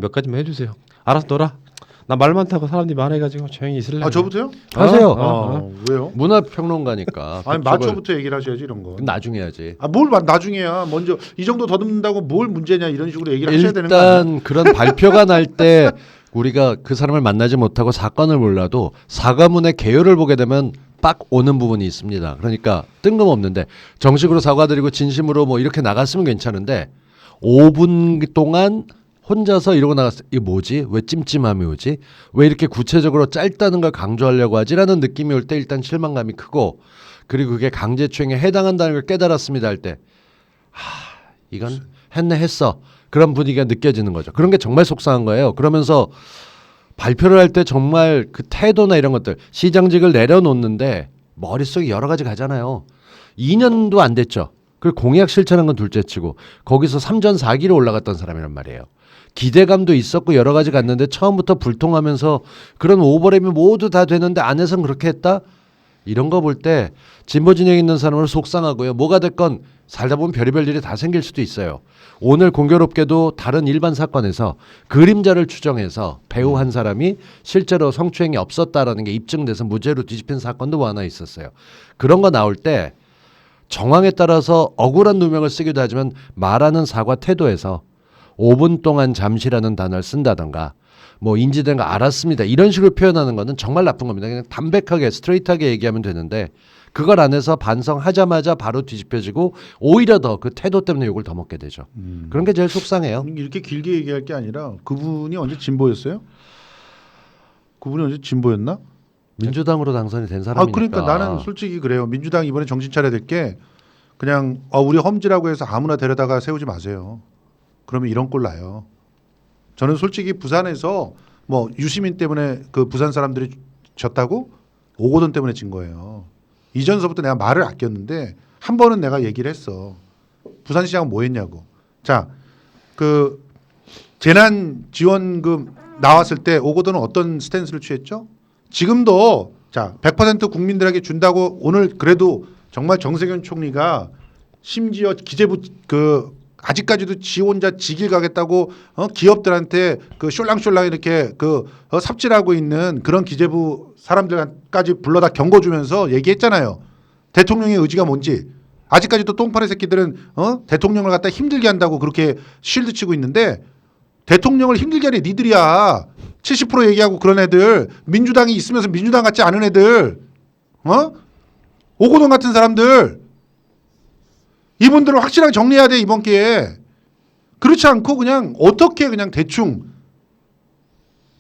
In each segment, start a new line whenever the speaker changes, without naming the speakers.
몇 가지만 해주세요. 알아서 놀아. 나 말 많다고 사람들이 많아가지고 조용히 있을래.
아 저부터요?
하세요.
왜요?
문화평론가니까.
아니
그쪽을
마초부터 얘기를 하셔야지 이런 거.
나중에 해야지.
뭘 나중에야. 먼저 이 정도 더듬는다고 뭘 문제냐 이런 식으로 얘기를 하셔야 되는 거 아니에요?
일단 그런 발표가 날 때 우리가 그 사람을 만나지 못하고 사건을 몰라도 사과문의 개요를 보게 되면 빡 오는 부분이 있습니다. 그러니까 뜬금없는데 정식으로 사과드리고 진심으로 뭐 이렇게 나갔으면 괜찮은데 5분 동안 혼자서 이러고 나갔어. 이게 뭐지? 왜 찜찜함이 오지? 왜 이렇게 구체적으로 짧다는 걸 강조하려고 하지라는 느낌이 올 때 일단 실망감이 크고, 그리고 그게 강제추행에 해당한다는 걸 깨달았습니다 할 때 이건 했어. 그런 분위기가 느껴지는 거죠. 그런 게 정말 속상한 거예요. 그러면서 발표를 할 때 정말 그 태도나 이런 것들, 시장직을 내려놓는데 머릿속에 여러 가지 가잖아요. 2년도 안 됐죠. 그리고 공약 실천한 건 둘째치고 거기서 3전 4기로 올라갔던 사람이란 말이에요. 기대감도 있었고 여러 가지 갔는데 처음부터 불통하면서 그런 오버랩이 모두 다 되는데 안에선 그렇게 했다? 이런 거 볼 때 진보 진영에 있는 사람은 속상하고요. 뭐가 됐건 살다 보면 별의별 일이 다 생길 수도 있어요. 오늘 공교롭게도 다른 일반 사건에서 그림자를 추정해서 배우 한 사람이 실제로 성추행이 없었다라는 게 입증돼서 무죄로 뒤집힌 사건도 뭐 하나 있었어요. 그런 거 나올 때 정황에 따라서 억울한 누명을 쓰기도 하지만 말하는 사과 태도에서 5분 동안 잠시라는 단어를 쓴다던가 뭐 인지된 거 알았습니다 이런 식으로 표현하는 거는 정말 나쁜 겁니다. 그냥 담백하게 스트레이트하게 얘기하면 되는데 그걸 안 해서 반성하자마자 바로 뒤집혀지고 오히려 더 그 태도 때문에 욕을 더 먹게 되죠. 그런 게 제일 속상해요.
이렇게 길게 얘기할 게 아니라 그분이 언제 진보였어요? 그분이 언제 진보였나?
민주당으로 당선이 된 사람이니까.
그러니까 나는 솔직히 그래요. 민주당 이번에 정신 차려야 될 게 그냥 우리 험지라고 해서 아무나 데려다가 세우지 마세요. 그러면 이런 꼴 나요. 저는 솔직히 부산에서 뭐 유시민 때문에 그 부산 사람들이 졌다고 오거돈 때문에 진 거예요. 이전서부터 내가 말을 아꼈는데 한 번은 내가 얘기를 했어. 부산시장은 뭐 했냐고. 자, 그 재난지원금 나왔을 때 오거돈은 어떤 스탠스를 취했죠? 지금도 자 100% 국민들에게 준다고 오늘 그래도 정말 정세균 총리가 심지어 기재부 그 아직까지도 지 혼자 지길 가겠다고 기업들한테 그 숄랑숄랑 이렇게 삽질하고 있는 그런 기재부 사람들까지 불러다 경고 주면서 얘기했잖아요. 대통령의 의지가 뭔지. 아직까지도 똥파리 새끼들은 대통령을 갖다 힘들게 한다고 그렇게 쉴드 치고 있는데 대통령을 힘들게 하는 니들이야. 70% 얘기하고 그런 애들, 민주당이 있으면서 민주당 같지 않은 애들, 오고돈 같은 사람들, 이분들을 확실하게 정리해야 돼 이번 기회에. 그렇지 않고 그냥 어떻게 그냥 대충.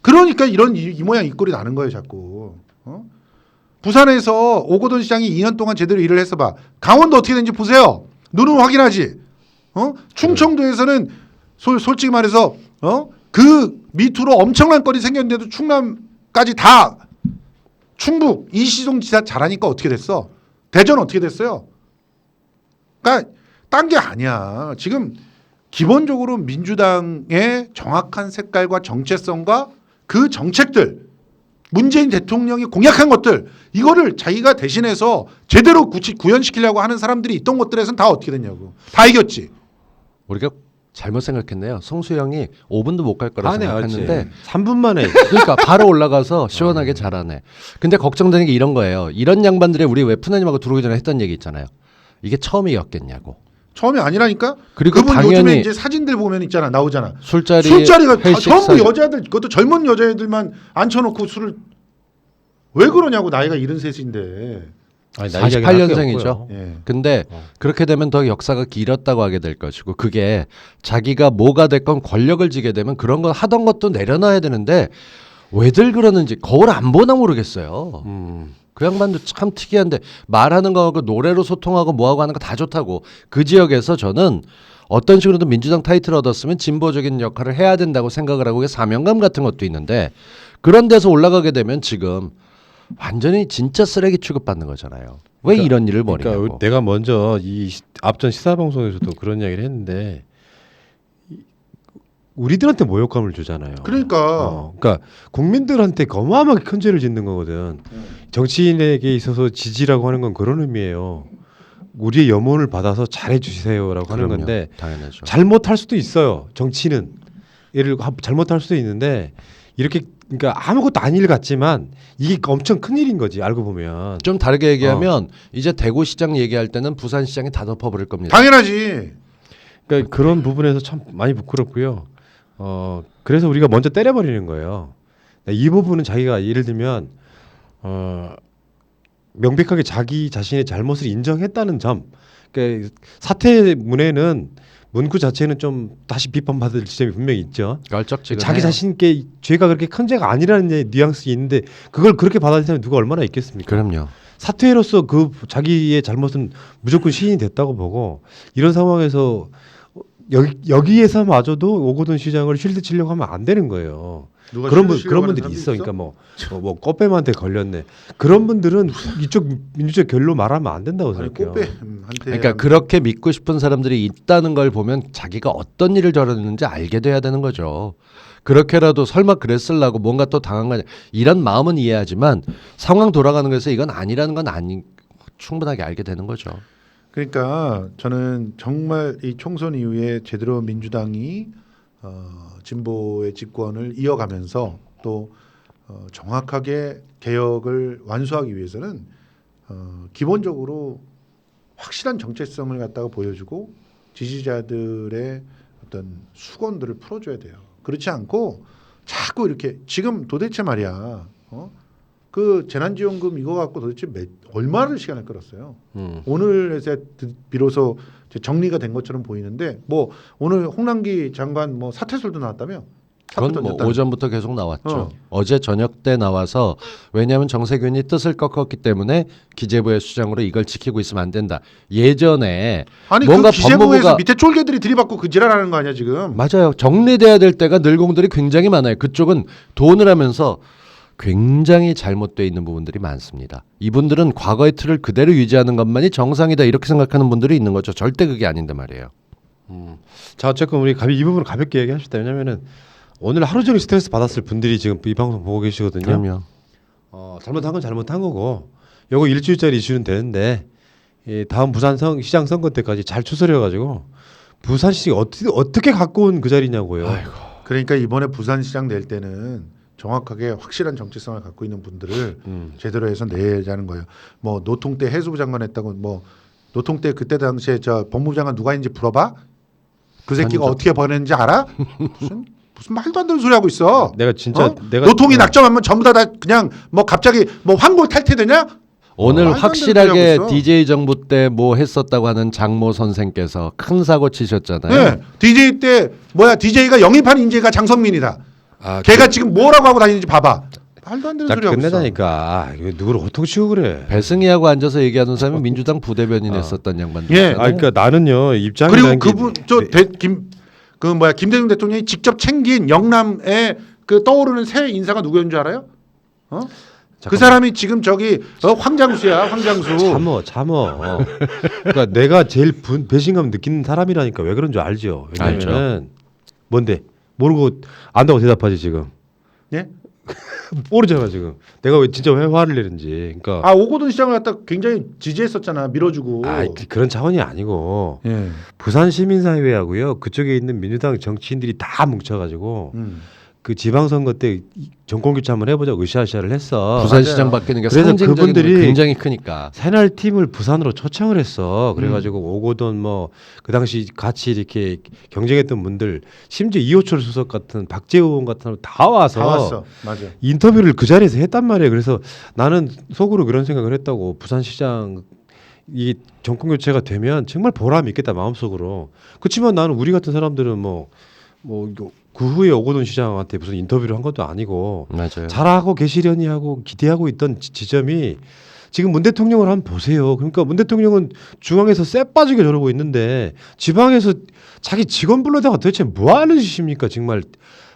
그러니까 이런 이 모양 이 꼴이 나는 거예요 자꾸. 부산에서 오거돈 시장이 2년 동안 제대로 일을 했어 봐. 강원도 어떻게 되는지 보세요. 눈으로 확인하지. 충청도에서는 솔직히 말해서 그 미투로 엄청난 건이 생겼는데도 충남까지 다 충북 이시동 지사 잘하니까 어떻게 됐어? 대전 어떻게 됐어요? 그러니까 딴 게 아니야. 지금 기본적으로 민주당의 정확한 색깔과 정체성과 그 정책들 문재인 대통령이 공약한 것들 이거를 자기가 대신해서 제대로 구현시키려고 하는 사람들이 있던 것들에서는 다 어떻게 됐냐고. 다 이겼지.
우리가 잘못 생각했네요. 송수영이 5분도 못 갈 거라고 생각했는데
3분 만에
그러니까 바로 올라가서 시원하게 잘하네. 근데 걱정되는 게 이런 거예요. 이런 양반들이 우리 웹프나님하고 들어오기 전에 했던 얘기 있잖아요. 이게 처음이었겠냐고.
처음이 아니라니까.
그리고
그분
당연히
요즘에 이제 사진들 보면 있잖아 나오잖아.
술자리가
전부 여자들 그것도 젊은 여자애들만 앉혀놓고 술을 왜 그러냐고. 나이가 73인데.
48년생이죠.
예.
근데 그렇게 되면 더 역사가 길었다고 하게 될 것이고 그게 자기가 뭐가 됐건 권력을 쥐게 되면 그런 거 하던 것도 내려놔야 되는데 왜들 그러는지 거울 안 보나 모르겠어요. 그 양반도 참 특이한데 말하는 거하고 노래로 소통하고 뭐하고 하는 거 다 좋다고. 그 지역에서 저는 어떤 식으로든 민주당 타이틀을 얻었으면 진보적인 역할을 해야 된다고 생각을 하고 사명감 같은 것도 있는데 그런 데서 올라가게 되면 지금 완전히 진짜 쓰레기 취급받는 거잖아요. 왜 이런 일을 벌이냐고.
그러니까 내가 먼저 이 앞전 시사방송에서도 그런 이야기를 했는데 우리들한테 모욕감을 주잖아요. 그러니까 국민들한테 어마어마하게 큰 죄를 짓는 거거든. 정치인에게 있어서 지지라고 하는 건 그런 의미예요. 우리의 염원을 받아서 잘해주세요라고 하는 건데
당연하죠.
잘못할 수도 있어요. 정치는 잘못할 수도 있는데 이렇게 그러니까 아무것도 아닌 일 같지만 이게 엄청 큰 일인 거지 알고 보면.
좀 다르게 얘기하면 이제 대구시장 얘기할 때는 부산시장이 다 덮어버릴 겁니다.
당연하지.
그러니까 그런 부분에서 참 많이 부끄럽고요. 그래서 우리가 먼저 때려버리는 거예요. 이 부분은 자기가 예를 들면 명백하게 자기 자신의 잘못을 인정했다는 점. 그러니까 사퇴문에는 문구 자체는 좀 다시 비판받을 지점이 분명히 있죠.
껄쩍지근해요.
자기 자신께 죄가 그렇게 큰 죄가 아니라는 뉘앙스 있는데 그걸 그렇게 받아들이는 누가 얼마나 있겠습니까?
그럼요.
사퇴로서 그 자기의 잘못은 무조건 시인이 됐다고 보고 이런 상황에서 여기에서마저도 오거돈 시장을 쉴드 치려고 하면 안 되는 거예요. 그런 분들이 있어. 그러니까 뭐 꽃뱀한테 걸렸네. 그런 분들은 이쪽 민주적 결로 말하면 안 된다고 생각해요.
그러니까 그렇게 믿고 싶은 사람들이 있다는 걸 보면 자기가 어떤 일을 저렸는지 알게 돼야 되는 거죠. 그렇게라도 설마 그랬을라고 뭔가 또 당한 거냐 이런 마음은 이해하지만 상황 돌아가는 것에서 이건 아니라는 건 충분하게 알게 되는 거죠.
그러니까 저는 정말 이 총선 이후에 제대로 민주당이 진보의 집권을 이어가면서 또 정확하게 개혁을 완수하기 위해서는 기본적으로 확실한 정체성을 갖다가 보여주고 지지자들의 어떤 수건들을 풀어줘야 돼요. 그렇지 않고 자꾸 이렇게 지금 도대체 말이야. 그 재난지원금 이거 갖고 도대체 얼마를 시간을 끌었어요. 오늘에서 비로소 정리가 된 것처럼 보이는데 뭐 오늘 홍남기 장관 뭐 사퇴설도 나왔다며?
그건 뭐 오전부터 계속 나왔죠. 어제 저녁 때 나와서 왜냐하면 정세균이 뜻을 꺾었기 때문에 기재부의 수장으로 이걸 지키고 있으면 안 된다. 예전에
아니
뭔가
그 기재부에서
법무부가
밑에 쫄개들이 들이받고 그 지랄하는 거 아니야 지금?
맞아요. 정리돼야 될 때가 늘공들이 굉장히 많아요. 그쪽은 돈을 하면서 굉장히 잘못되어 있는 부분들이 많습니다. 이분들은 과거의 틀을 그대로 유지하는 것만이 정상이다 이렇게 생각하는 분들이 있는 거죠. 절대 그게 아닌데 말이에요.
자 어쨌건 우리 이 부분을 가볍게 얘기합시다. 왜냐면은 오늘 하루 종일 스트레스 받았을 분들이 지금 이 방송 보고 계시거든요.
그럼요.
잘못한 건 잘못한 거고 요거 일주일짜리 이슈는 되는데 다음 부산 시장 선거 때까지 잘 추스려가지고 부산시장이 어떻게 갖고 온 그 자리냐고요.
아이고.
그러니까 이번에 부산시장 낼 때는 정확하게 확실한 정체성을 갖고 있는 분들을 제대로 해서 내자는 거예요. 뭐 노통 때 해수부 장관 했다고 뭐 노통 때 그때 당시에 저 법무부 장관 누가 있는지 물어봐? 그 새끼가 어떻게 보냈는지 알아? 무슨 말도 안 되는 소리 하고 있어.
내가 진짜
노통이 낙점하면 전부 다 그냥 뭐 갑자기 뭐 황골 탈퇴되냐?
오늘
말도 안 되는
확실하게
소리 하고 있어.
DJ 정부 때 뭐 했었다고 하는 장모 선생께서 큰 사고 치셨잖아요.
네, DJ 때 DJ가 영입한 인재가 장성민이다. 걔가 지금 뭐라고 하고 다니는지 봐봐. 말도 안 되는 소리 하고 있어.
끝내자니까 이거 누구를 호통치고 그래.
배승희하고 앉아서 얘기하는 사람이 민주당 부대변인 했었던 양반들.
예.
그러니까 나는요 입장이
그리고 그분 김대중 대통령이 직접 챙긴 영남의 그 떠오르는 새 인사가 누구였는 줄 알아요? 그 사람이 지금 저기 황장수야, 황장수.
참어. 그러니까 내가 제일 배신감 느끼는 사람이라니까 왜 그런 줄 알죠. 왜냐면 뭔데 모르고 안다고 대답하지 지금.
예?
모르잖아 지금. 내가 왜 진짜 왜 화를 내는지. 그러니까
오거돈 시장을 갖다 굉장히 지지했었잖아, 밀어주고.
그런 차원이 아니고
예.
부산 시민사회하고요 그쪽에 있는 민주당 정치인들이 다 뭉쳐가지고 그 지방선거 때 정권 교체 한번 해보자 으쌰으쌰를 했어.
부산시장 바뀌는 게
그래서
상징적인
그분들이
굉장히 크니까.
새날 팀을 부산으로 초청을 했어. 그래가지고 오거돈 뭐 그 당시 같이 이렇게 경쟁했던 분들 심지어 이호철 수석 같은 박재우 의원 같은 사람 다 와서
다 왔어. 맞아.
인터뷰를 그 자리에서 했단 말이에요. 그래서 나는 속으로 그런 생각을 했다고. 부산시장 이 정권 교체가 되면 정말 보람이 있겠다 마음속으로. 그렇지만 나는 우리 같은 사람들은 그 후에 오거돈 시장한테 무슨 인터뷰를 한 것도 아니고
맞아요.
잘하고 계시려니 하고 기대하고 있던 지점이 지금 문 대통령을 한번 보세요. 그러니까 문 대통령은 중앙에서 쎄 빠지게 저러고 있는데 지방에서 자기 직원 불러다가 도대체 뭐 하는 짓입니까? 정말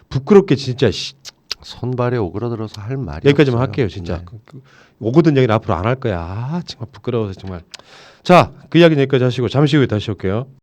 부끄럽게 진짜.
손발에 오그라들어서 할 말이
여기까지만
없어요.
할게요. 진짜.
네.
오거돈 얘기는 앞으로 안 할 거야. 정말 부끄러워서 정말. 자, 그 이야기는 여기까지 하시고 잠시 후에 다시 올게요.